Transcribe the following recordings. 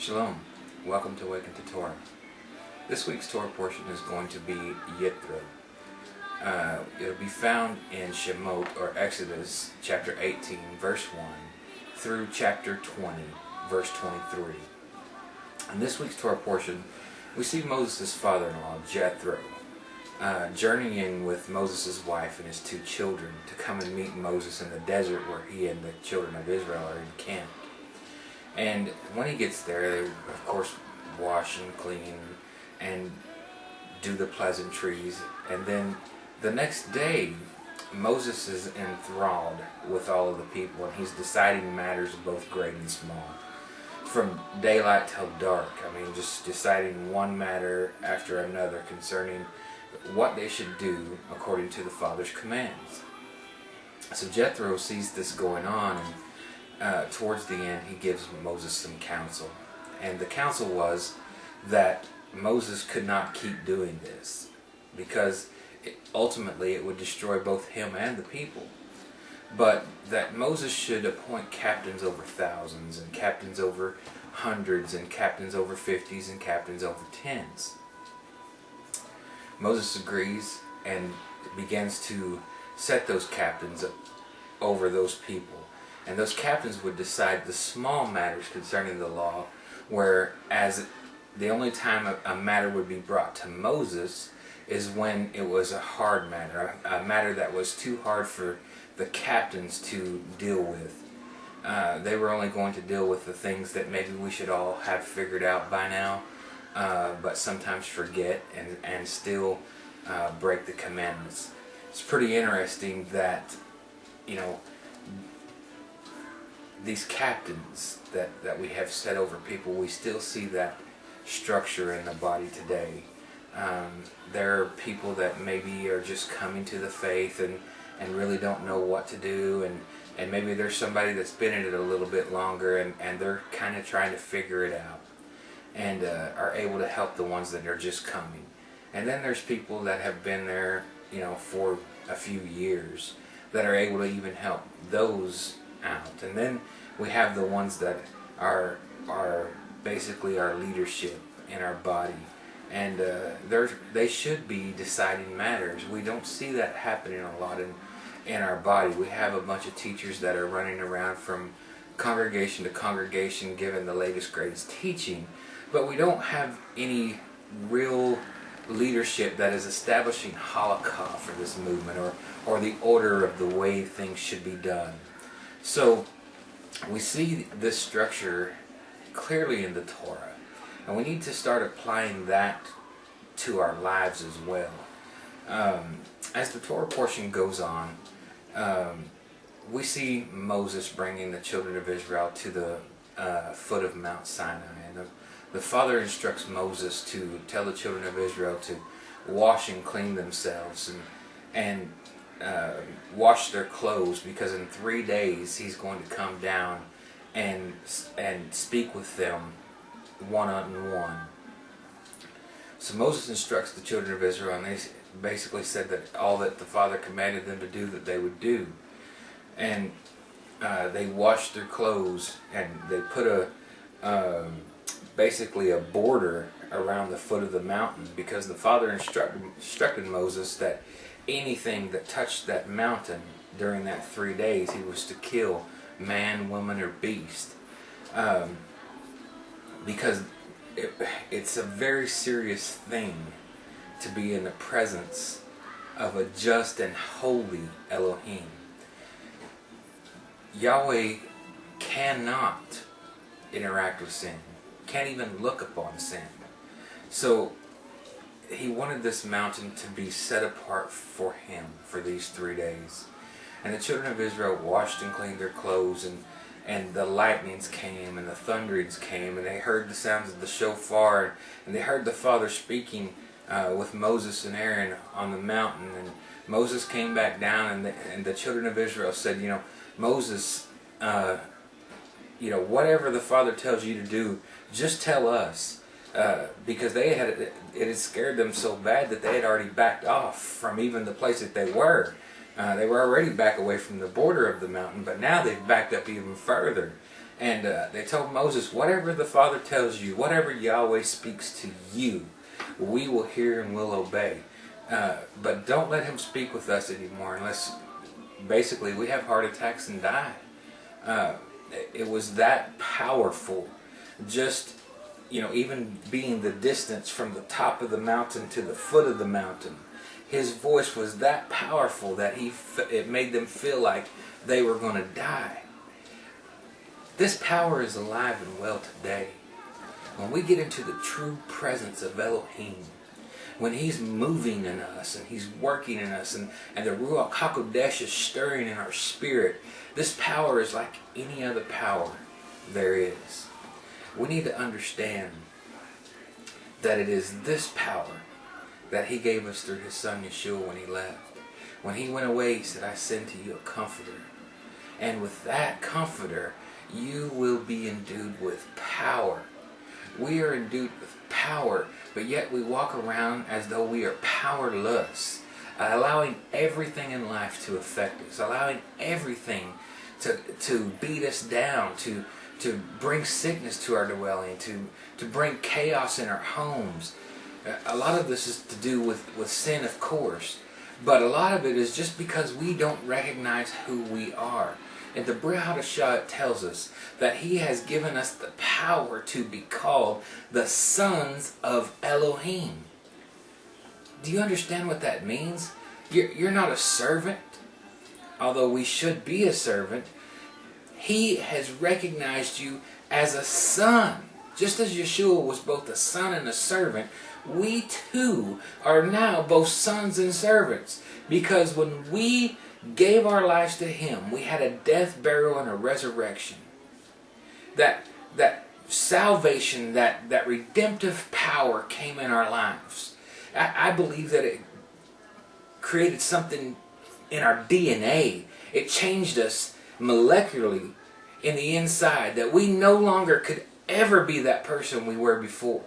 Shalom. Welcome to Awaken to Torah. This week's Torah portion is going to be Yithro. It'll be found in Shemot, or Exodus, chapter 18, verse 1, through chapter 20, verse 23. In this week's Torah portion, we see Moses' father-in-law, Yithro, journeying with Moses' wife and his two children to come and meet Moses in the desert where he and the children of Israel are encamped. And when he gets there, they, of course, wash and clean and do the pleasantries. And then the next day, Moses is enthralled with all of the people, and he's deciding matters both great and small. From daylight till dark, just deciding one matter after another concerning what they should do according to the Father's commands. So Yithro sees this going on, and towards the end, he gives Moses some counsel. And the counsel was that Moses could not keep doing this because ultimately it would destroy both him and the people. But that Moses should appoint captains over thousands, and captains over hundreds, and captains over 50s, and captains over 10s. Moses agrees and begins to set those captains over those people. And those captains would decide the small matters concerning the law, whereas the only time a matter would be brought to Moses is when it was a hard matter, a matter that was too hard for the captains to deal with. They were only going to deal with the things that maybe we should all have figured out by now, but sometimes forget and still break the commandments. It's pretty interesting that, these captains that we have set over people, we still see that structure in the body today. There are people that maybe are just coming to the faith and really don't know what to do, and maybe there's somebody that's been in it a little bit longer, and they're kind of trying to figure it out and are able to help the ones that are just coming. And then there's people that have been there for a few years that are able to even help those out. And then we have the ones that are basically our leadership in our body, and they should be deciding matters. We don't see that happening a lot in our body. We have a bunch of teachers that are running around from congregation to congregation giving the latest greatest teaching, but we don't have any real leadership that is establishing halakha for this movement, or the order of the way things should be done. So we see this structure clearly in the Torah, and we need to start applying that to our lives as well. As the Torah portion goes on, we see Moses bringing the children of Israel to the foot of Mount Sinai, and the Father instructs Moses to tell the children of Israel to wash and clean themselves and wash their clothes, because in 3 days he's going to come down and speak with them one-on-one. So Moses instructs the children of Israel, and they basically said that all that the Father commanded them to do, that they would do. And they washed their clothes, and they put basically a border around the foot of the mountain, because the Father instructed Moses that anything that touched that mountain during that 3 days, he was to kill man, woman, or beast, because it's a very serious thing to be in the presence of a just and holy Elohim. Yahweh cannot interact with sin, can't even look upon sin. So he wanted this mountain to be set apart for him for these 3 days. And the children of Israel washed and cleaned their clothes, and the lightnings came, and the thunderings came, and they heard the sounds of the shofar, and they heard the Father speaking with Moses and Aaron on the mountain. And Moses came back down, and the children of Israel said, Moses, whatever the Father tells you to do, just tell us. Because it had scared them so bad that they had already backed off from even the place that they were. They were already back away from the border of the mountain, but now they've backed up even further. And they told Moses, whatever the Father tells you, whatever Yahweh speaks to you, we will hear and will obey. But don't let him speak with us anymore unless basically we have heart attacks and die. It was that powerful. Just, even being the distance from the top of the mountain to the foot of the mountain, his voice was that powerful that it made them feel like they were going to die. This power is alive and well today. When we get into the true presence of Elohim, when he's moving in us and he's working in us, and the Ruach HaKodesh is stirring in our spirit, this power is like any other power there is. We need to understand that it is this power that he gave us through his son Yeshua when he left. When he went away, he said, I send to you a comforter. And with that comforter, you will be endued with power. We are endued with power, but yet we walk around as though we are powerless, allowing everything in life to affect us, allowing everything to beat us down, to bring sickness to our dwelling, to bring chaos in our homes. A lot of this is to do with sin, of course, but a lot of it is just because we don't recognize who we are. And the Brit Hadashah tells us that he has given us the power to be called the sons of Elohim. Do you understand what that means? You're not a servant, although we should be a servant. He has recognized you as a son. Just as Yeshua was both a son and a servant, we too are now both sons and servants. Because when we gave our lives to him, we had a death, burial, and a resurrection. That salvation, that redemptive power came in our lives. I believe that it created something in our DNA. It changed us molecularly in the inside, that we no longer could ever be that person we were before.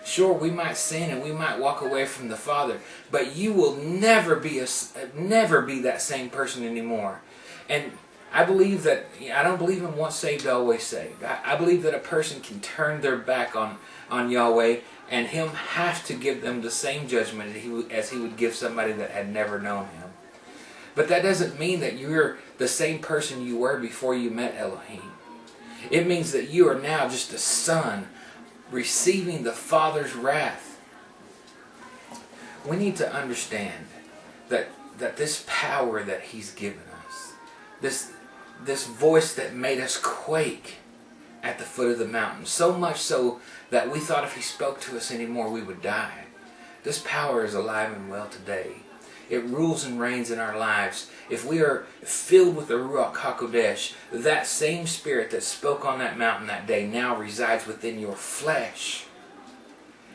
Sure, we might sin and we might walk away from the Father, but you will never be that same person anymore. And I believe that, I don't believe in once saved, always saved. I believe that a person can turn their back on Yahweh and him have to give them the same judgment as he would give somebody that had never known him. But that doesn't mean that you're the same person you were before you met Elohim. It means that you are now just a son receiving the Father's wrath. We need to understand that this power that he's given us, this voice that made us quake at the foot of the mountain, so much so that we thought if he spoke to us anymore we would die. This power is alive and well today. It rules and reigns in our lives. If we are filled with the Ruach HaKodesh, that same spirit that spoke on that mountain that day now resides within your flesh.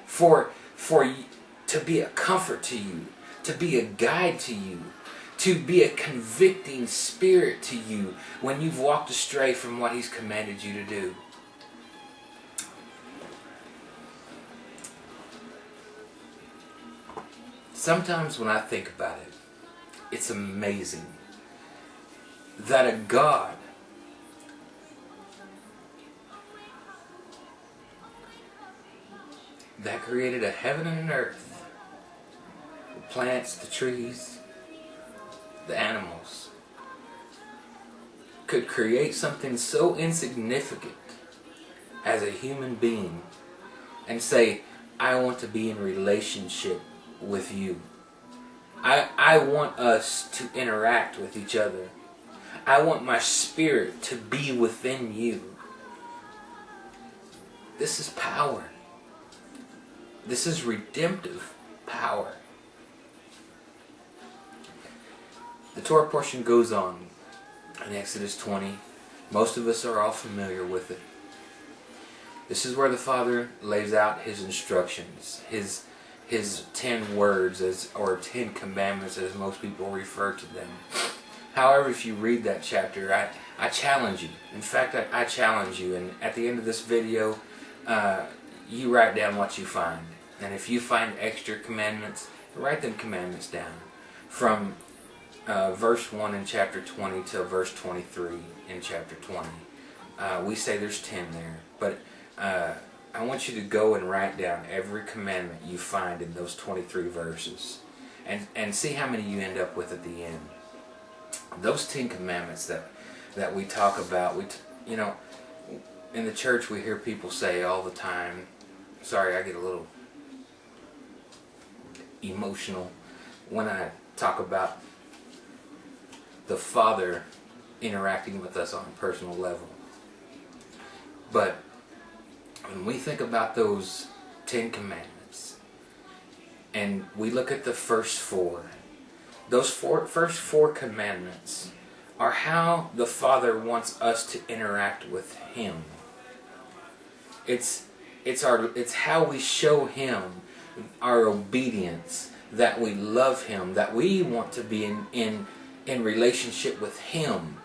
For to be a comfort to you, to be a guide to you, to be a convicting spirit to you when you've walked astray from what he's commanded you to do. Sometimes when I think about it, it's amazing that a God that created a heaven and an earth, the plants, the trees, the animals, could create something so insignificant as a human being and say, I want to be in relationship with you. I want us to interact with each other. I want my spirit to be within you. This is power. This is redemptive power. The Torah portion goes on in Exodus 20. Most of us are all familiar with it. This is where the Father lays out his instructions, his 10 words, or 10 commandments as most people refer to them. However, if you read that chapter, I challenge you. In fact, I challenge you. And at the end of this video, you write down what you find. And if you find extra commandments, write them commandments down. From verse 1 in chapter 20 to verse 23 in chapter 20. We say there's 10 there, but I want you to go and write down every commandment you find in those 23 verses, and see how many you end up with at the end. Those 10 commandments that we talk about, you know, in the church we hear people say all the time. Sorry, I get a little emotional when I talk about the Father interacting with us on a personal level. But when we think about those 10 commandments and we look at the first 4, those first 4 commandments are how the Father wants us to interact with Him. It's how we show Him our obedience, that we love Him, that we want to be in relationship with Him.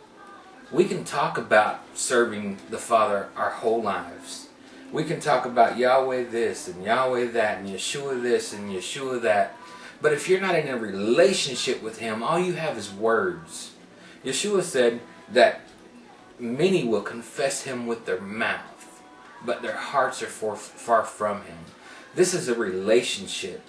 We can talk about serving the Father our whole lives. We can talk about Yahweh this and Yahweh that and Yeshua this and Yeshua that. But if you're not in a relationship with Him, all you have is words. Yeshua said that many will confess Him with their mouth, but their hearts are far from Him. This is a relationship.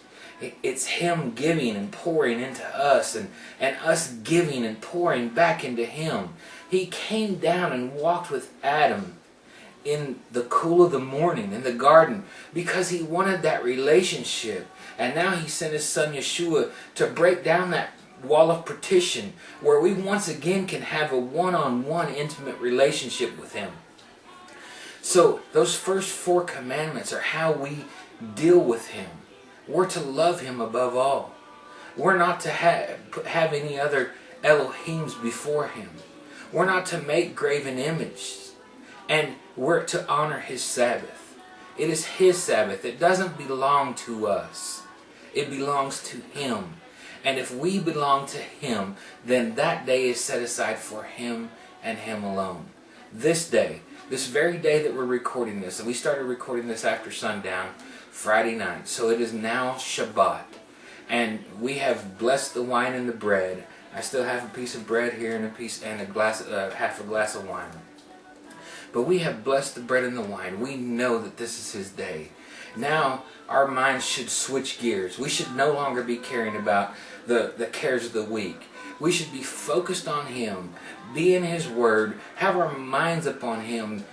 It's Him giving and pouring into us, and us giving and pouring back into Him. He came down and walked with Adam in the cool of the morning in the garden because He wanted that relationship. And now He sent His Son Yeshua to break down that wall of partition where we once again can have a one-on-one intimate relationship with Him. So those first 4 commandments are how we deal with Him. We're to love Him above all. We're not to have any other Elohims before Him. We're not to make graven images. And we're to honor His Sabbath. It is His Sabbath. It doesn't belong to us. It belongs to Him. And if we belong to Him, then that day is set aside for Him and Him alone. This day, this very day that we're recording this, and we started recording this after sundown, Friday night. So it is now Shabbat. And we have blessed the wine and the bread. I still have a piece of bread here and half a glass of wine. But we have blessed the bread and the wine. We know that this is His day. Now our minds should switch gears. We should no longer be caring about the cares of the week. We should be focused on Him, be in His Word, have our minds upon Him,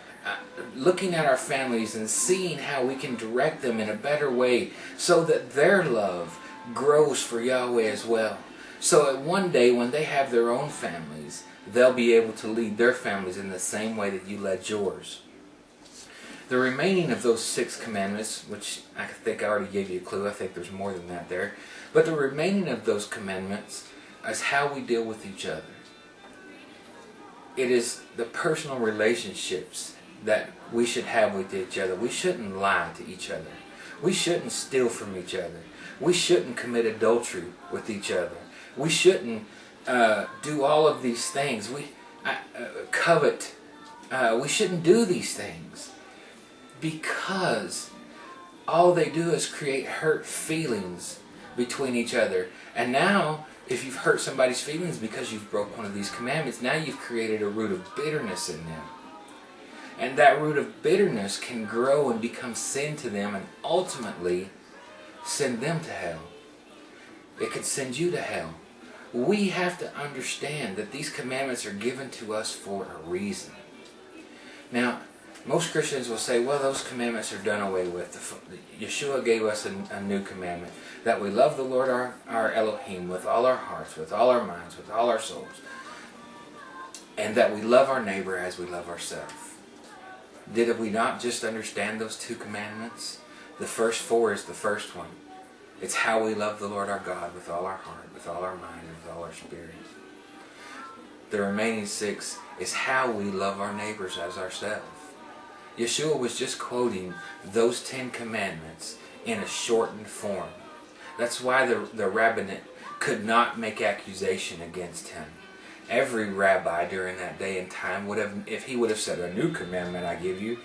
looking at our families and seeing how we can direct them in a better way so that their love grows for Yahweh as well. So that one day when they have their own families, they'll be able to lead their families in the same way that you led yours. The remaining of those 6 commandments, which I think I already gave you a clue, I think there's more than that there, but the remaining of those commandments is how we deal with each other. It is the personal relationships that we should have with each other. We shouldn't lie to each other. We shouldn't steal from each other. We shouldn't commit adultery with each other. We shouldn't do all of these things. We covet. We shouldn't do these things because all they do is create hurt feelings between each other. And now, if you've hurt somebody's feelings because you've broke one of these commandments, now you've created a root of bitterness in them. And that root of bitterness can grow and become sin to them and ultimately send them to hell. It could send you to hell. We have to understand that these commandments are given to us for a reason. Now, most Christians will say, well, those commandments are done away with. Yeshua gave us a new commandment, that we love the Lord our Elohim with all our hearts, with all our minds, with all our souls, and that we love our neighbor as we love ourselves. Did we not just understand those 2 commandments? The first 4 is the first one. It's how we love the Lord our God with all our heart, with all our mind, and with all our spirit. The remaining 6 is how we love our neighbors as ourselves. Yeshua was just quoting those 10 commandments in a shortened form. That's why the rabbinate could not make accusation against him. Every rabbi during that day and time would have, if he would have said, a new commandment I give you,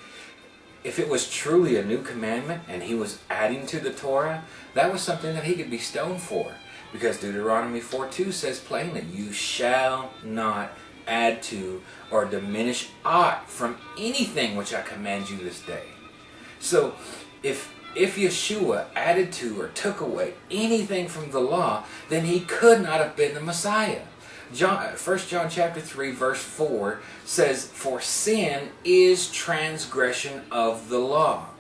if it was truly a new commandment and he was adding to the Torah, that was something that he could be stoned for. Because Deuteronomy 4:2 says plainly, you shall not add to, or diminish aught from anything which I command you this day. So, if Yeshua added to or took away anything from the law, then he could not have been the Messiah. 1 John chapter 3 verse 4 says, "For sin is transgression of the law."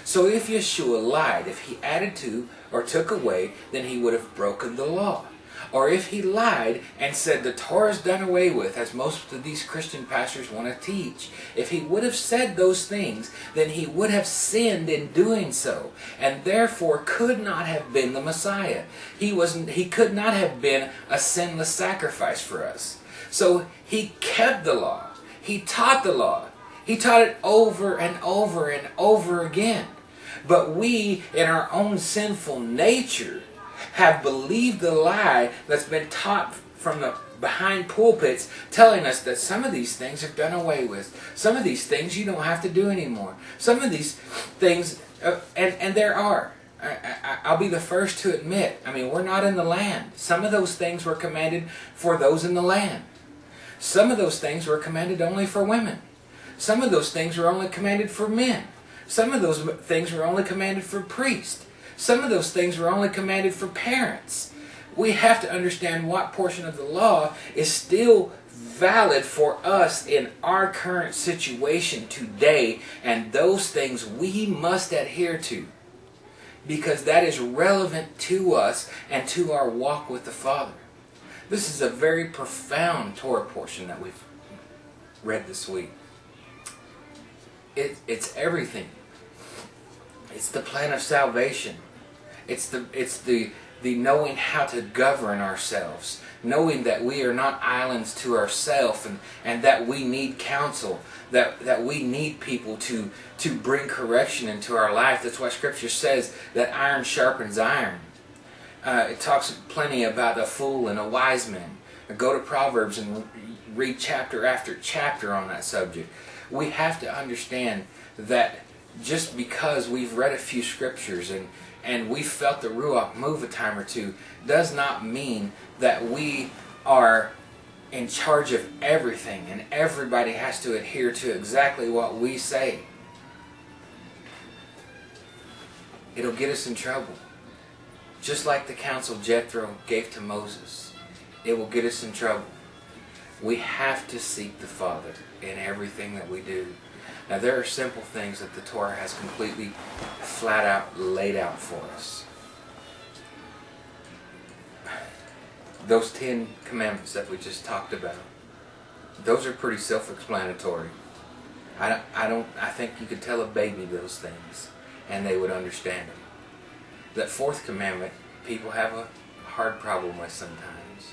So if Yeshua lied, if he added to or took away, then he would have broken the law. Or if he lied and said the Torah is done away with, as most of these Christian pastors want to teach, if he would have said those things, then he would have sinned in doing so, and therefore could not have been the Messiah. He could not have been a sinless sacrifice for us. So he kept the law. He taught the law. He taught it over and over and over again. But we, in our own sinful nature, have believed the lie that's been taught from the behind pulpits, telling us that some of these things are done away with. Some of these things you don't have to do anymore. Some of these things, and there are. I'll be the first to admit, I mean, we're not in the land. Some of those things were commanded for those in the land. Some of those things were commanded only for women. Some of those things were only commanded for men. Some of those things were only commanded for priests. Some of those things were only commanded for parents. We have to understand what portion of the law is still valid for us in our current situation today, and those things we must adhere to, because that is relevant to us and to our walk with the Father. This is a very profound Torah portion that we've read this week. It's everything. It's the plan of salvation. It's the knowing how to govern ourselves, knowing that we are not islands to ourselves, and that we need counsel, that we need people to bring correction into our life. That's why Scripture says that iron sharpens iron. It talks plenty about a fool and a wise man. Go to Proverbs and read chapter after chapter on that subject. We have to understand that just because we've read a few scriptures and we felt the Ruach move a time or two does not mean that we are in charge of everything and everybody has to adhere to exactly what we say. It'll get us in trouble. Just like the counsel Yithro gave to Moses, it will get us in trouble. We have to seek the Father in everything that we do. Now there are simple things that the Torah has completely flat out laid out for us. Those 10 commandments that we just talked about, those are pretty self-explanatory. I think you could tell a baby those things and they would understand them. That 4th commandment, people have a hard problem with sometimes.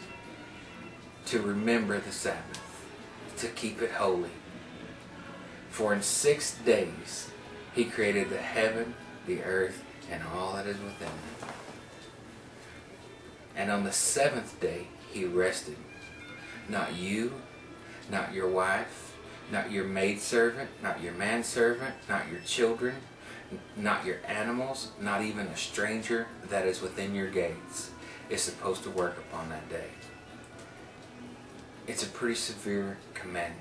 To remember the Sabbath, to keep it holy. For in 6 days He created the heaven, the earth, and all that is within them. And on the 7th day He rested. Not you, not your wife, not your maidservant, not your manservant, not your children, not your animals, not even a stranger that is within your gates is supposed to work upon that day. It's a pretty severe commandment.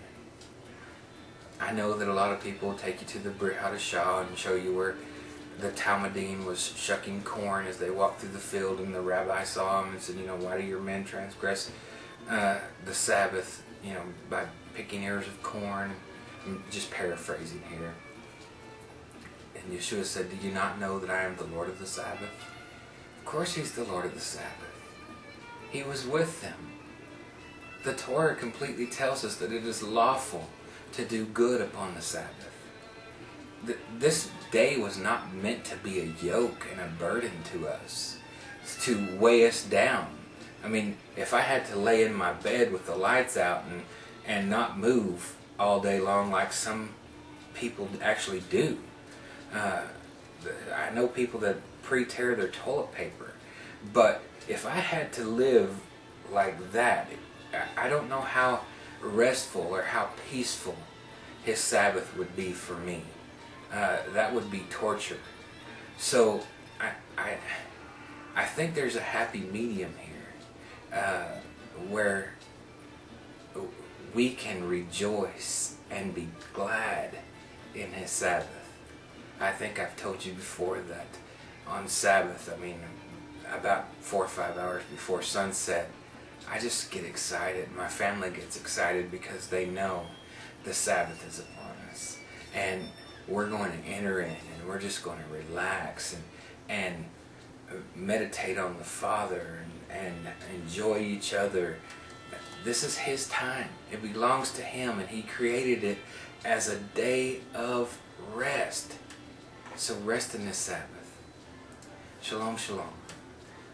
I know that a lot of people will take you to the Brit Hadashah and show you where the Talmudim was shucking corn as they walked through the field, and the rabbi saw them and said, why do your men transgress the Sabbath, by picking ears of corn? I'm just paraphrasing here. And Yeshua said, do you not know that I am the Lord of the Sabbath? Of course He's the Lord of the Sabbath. He was with them. The Torah completely tells us that it is lawful to do good upon the Sabbath. This day was not meant to be a yoke and a burden to us, to weigh us down. I mean, if I had to lay in my bed with the lights out and not move all day long like some people actually do. I know people that pre-tear their toilet paper. But if I had to live like that, I don't know how restful or how peaceful His Sabbath would be for me. That would be torture. So I think there's a happy medium here, where we can rejoice and be glad in His Sabbath. I think I've told you before that on Sabbath, I mean, about 4 or 5 hours before sunset, I just get excited. My family gets excited because they know the Sabbath is upon us. And we're going to enter in, and we're just going to relax and meditate on the Father and enjoy each other. This is His time. It belongs to Him, and He created it as a day of rest. So rest in this Sabbath. Shalom, shalom.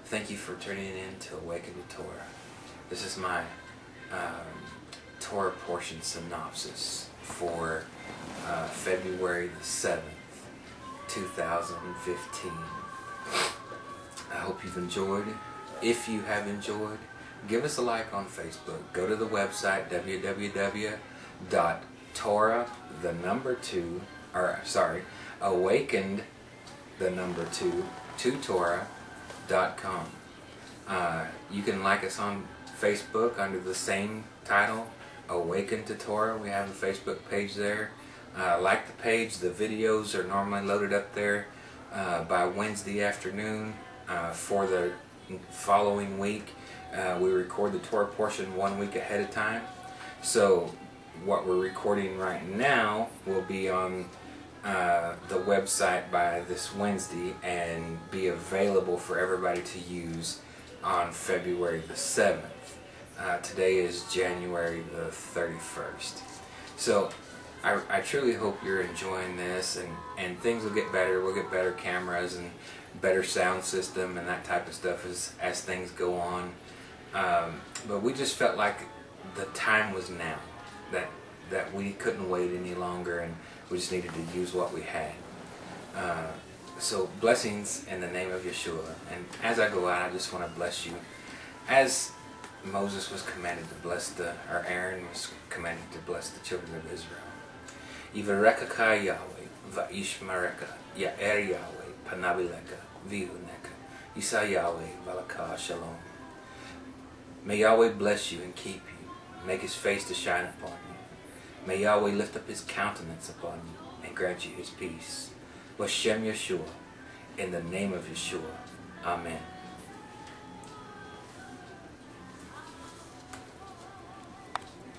Thank you for tuning in to Awaken to Torah. This is my Torah portion synopsis for February the 7th, 2015. I hope you've enjoyed. If you have enjoyed, give us a like on Facebook. Go to the website awakened2torah.com. You can like us on Facebook under the same title, Awaken to Torah. We have a Facebook page there. Like the page. The videos are normally loaded up there by Wednesday afternoon for the following week. We record the Torah portion 1 week ahead of time. So what we're recording right now will be on the website by this Wednesday and be available for everybody to use on February the 7th. Today is January the 31st. So I truly hope you're enjoying this, and things will get better. We'll get better cameras and better sound system and that type of stuff as things go on. But we just felt like the time was now, that we couldn't wait any longer, and we just needed to use what we had. So blessings in the name of Yeshua. And as I go out, I just want to bless you. As Moses was commanded to bless or Aaron was commanded to bless the children of Israel. Yivarekaka Yahweh, Va'ishmareka, Ya'er Yahweh, Panabileka, Vihuneka, Yisa Yahweh, Valaka Shalom. May Yahweh bless you and keep you, make His face to shine upon you. May Yahweh lift up His countenance upon you and grant you His peace. Vashem Yeshua, in the name of Yeshua. Amen.